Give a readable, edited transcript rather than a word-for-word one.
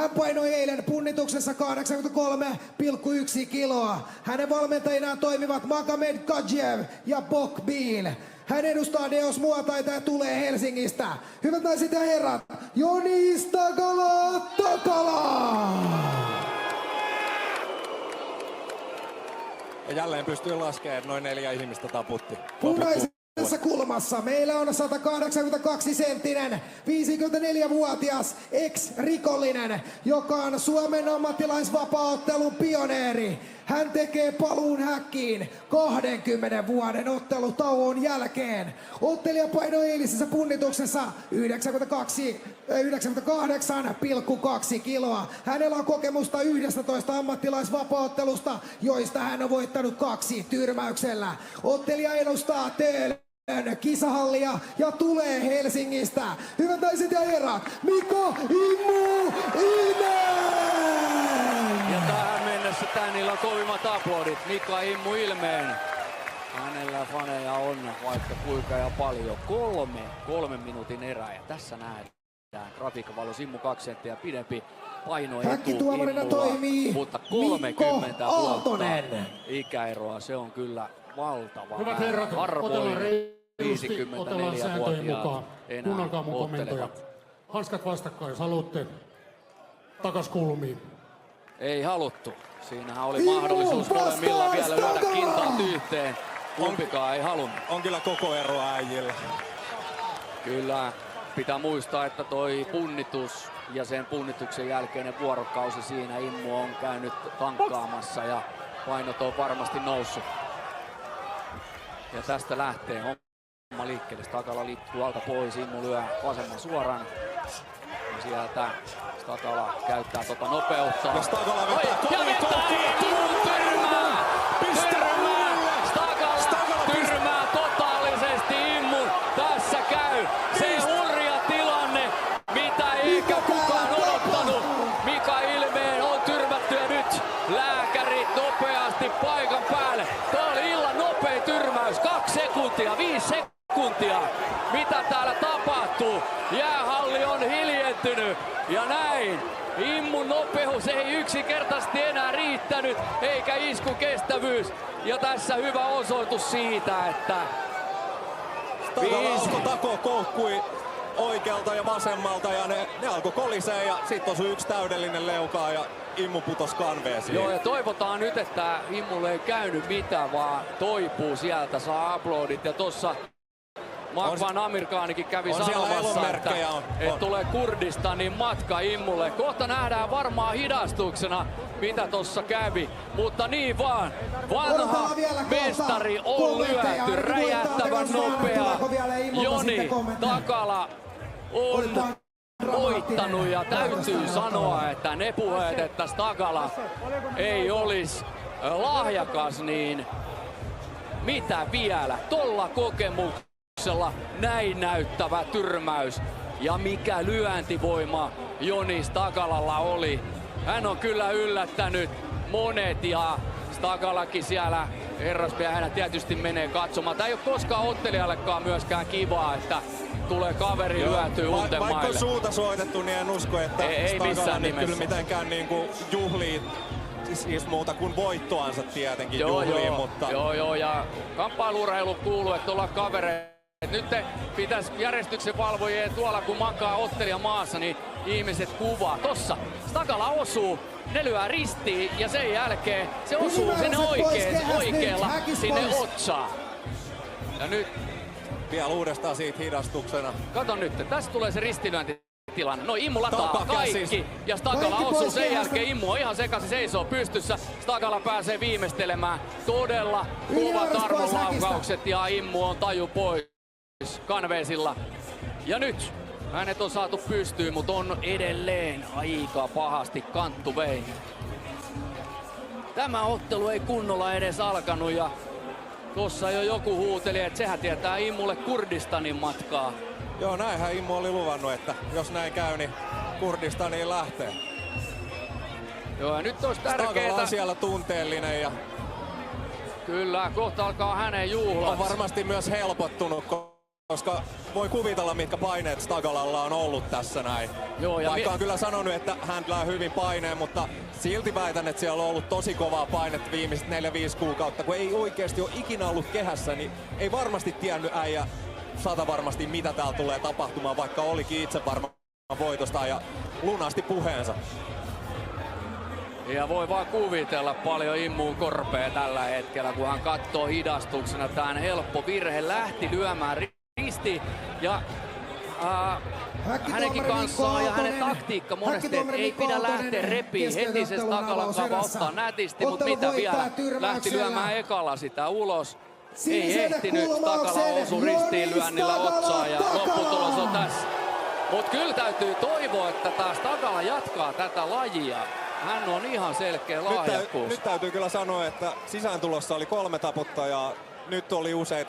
Hän painoi eilen punnituksessa 83,1 kiloa. Hänen valmentajinaan toimivat Magomed Gadjev ja Bokbil. Hän edustaa Deos Muay-thaita ja tulee Helsingistä. Hyvät naiset ja herrat, Joni Stagala Takala! Ja jälleen pystyy laskemaan, noin 4 ihmistä taputti. Punaisessa kulmassa meillä on 182-senttinen, 54-vuotias ex-rikollinen, joka on Suomen ammattilaisvapaaottelun pioneeri. Hän tekee paluun häkkiin 20 vuoden ottelutauon jälkeen. Ottelija painoi eilisessä punnituksessa 98,2 kiloa. Hänellä on kokemusta 11 ammattilaisvapaattelusta, joista hän on voittanut 2 tyrmäyksellä. Ottelija edustaa Töölön kisahallia ja tulee Helsingistä. Hyvät naiset ja herrat, Mika Immu Ilmeen! Ja tähän mennessä tänillä on kovimmat aplodit Mika Immu Ilmeen. Hänellä faneja on vaikka kuinka ja paljon. 3 minuutin erää ja tässä nähdään grafiikkavalossa Immu 2 senttiä pidempi paino etu Immulla, mutta 30 vuotta ikäeroa, se on kyllä valtava. Hyvät herrat, otellaan reilusti, otellaan sääntöjen mukaan. Kuunnelkaa mun kommentoja. Hanskat vastakkain, jos haluatte. Takas kulmiin. Ei haluttu. Siinähän oli mahdollisuus molemmilla vielä lyödä kintaat yhteen. Kumpikaan ei halunnut. On kyllä koko ero äijillä. Kyllä. Pitää muistaa, että toi punnitus ja sen punnituksen jälkeinen vuorokausi siinä Immu on käynyt tankkaamassa ja painot on varmasti noussut. Ja tästä lähtee homma liikkeelle. Stakala liikkuu alta pois, Immu lyö vasemman suoran. Ja sieltä Stakala käyttää nopeutta. Ja Stakala vetää Tyrmää! Stakala tyrmää totaalisesti Immun. Tässä käy se hurja tilanne, mitä eikä kukaan odottanut. Mika Ilmeen on tyrmätty ja nyt lääkärit nopeasti paikan päälle. Tämä oli illan nopein tyrmäys. 2 sekuntia, 5 sekuntia. Mitä täällä tapahtuu? Jäähalli on hiljentynyt ja näin. Immun nopeus ei yksinkertaisesti enää riittänyt, eikä iskukestävyys. Ja tässä hyvä osoitus siitä, että Stakala alkoi takoa koukkui oikealta ja vasemmalta ja ne alkoi kolisee ja sitten osui yksi täydellinen leukaa ja Immu putos kanveesiin. Joo, ja toivotaan nyt, että Immulle ei käynyt mitään, vaan toipuu sieltä, saa aplodit. Ja tossa Makvan Amirkaanikin kävi sanomassa, että tulee Kurdistanin matka Immulle. Kohta nähdään varmaan hidastuksena, mitä tossa kävi. Mutta niin vaan, vanha mestari on lyöty, räjähtävän nopea. Joni Takala on voittanut ja täytyy sanoa, että ne puheet, että Stakala ei olisi lahjakas, niin mitä vielä? Tolla kokemuksella näin näyttävä tyrmäys ja mikä lyöntivoima Joni Stakalalla oli. Hän on kyllä yllättänyt monet ja Stakalakin siellä herraspiehenä tietysti menee katsomaan. Tämä ei ole koskaan ottelijallekaan myöskään kivaa, että tulee kaveri lyötyy untemaille. Vaikka on suuta soitettu, niin en usko, että Stakala nyt kyllä mitenkään niinku juhlii. Siis muuta kuin voittoansa tietenkin juhliin, mutta... Joo, ja kamppailuurheilu kuuluu, että ollaan kavereita. Nyt pitäisi järjestyksen valvojien tuolla, kun makaa ottelija maassa, niin ihmiset kuvaa. Tossa Stakala osuu, ne lyö ristiin ja sen jälkeen se osuu sinne oikealla sinne otsaan. Ja nyt... Vielä uudestaan siitä hidastuksena. Kato nyt, tässä tulee se ristilyönti. Tilanne. No Immu lataa kaikki ja Stakala osuu sen jälkeen. Immu on ihan sekaisin, seisoo pystyssä. Stakala pääsee viimeistelemään. Todella kovat armonlaukaukset ja Immu on taju pois kanveesilla. Ja nyt hänet on saatu pystyyn, mutta on edelleen aika pahasti kanttu vei. Tämä ottelu ei kunnolla edes alkanut ja tuossa jo joku huuteli, että sehän tietää Immulle Kurdistanin matkaa. Joo, näinhän Immu oli luvannut, että jos näin käy, niin Kurdistaniin lähtee. Joo, ja nyt olisi tärkeää... Stakala on siellä tunteellinen ja... Kyllä, kohta alkaa hänen juhlat. On varmasti myös helpottunut, koska voi kuvitella, mitkä paineet Stagalalla on ollut tässä näin. Joo, ja vaikka on kyllä sanonut, että handlaa hyvin paineen, mutta silti väitän, että siellä on ollut tosi kovaa painetta viimeiset 4-5 kuukautta. Kun ei oikeasti ole ikinä ollut kehässä, niin ei varmasti tiennyt äijä varmasti, mitä täällä tulee tapahtumaan, vaikka olikin itse varmaan voitosta ja lunasti puheensa. Ja voi vaan kuvitella paljon Immuun korpea tällä hetkellä, kun hän katsoo hidastuksena. Tämän helppo virhe, lähti lyömään risti ja hänenkin kanssaan ja hänen taktiikka monesti ei pidä lähteä repiin heti se Stagalan kava ottaa nätisti, mutta mitä vielä, lähti lyömään ekalla sitä ulos. Ei ehtinyt, Stagala osui ristiinlyönnillä otsaan ja lopputulos on tässä. Mutta kyllä täytyy toivoa, että taas Stagala jatkaa tätä lajia. Hän on ihan selkeä lahjakkuus. Nyt täytyy kyllä sanoa, että sisääntulossa oli 3 taputtajaa, nyt oli useita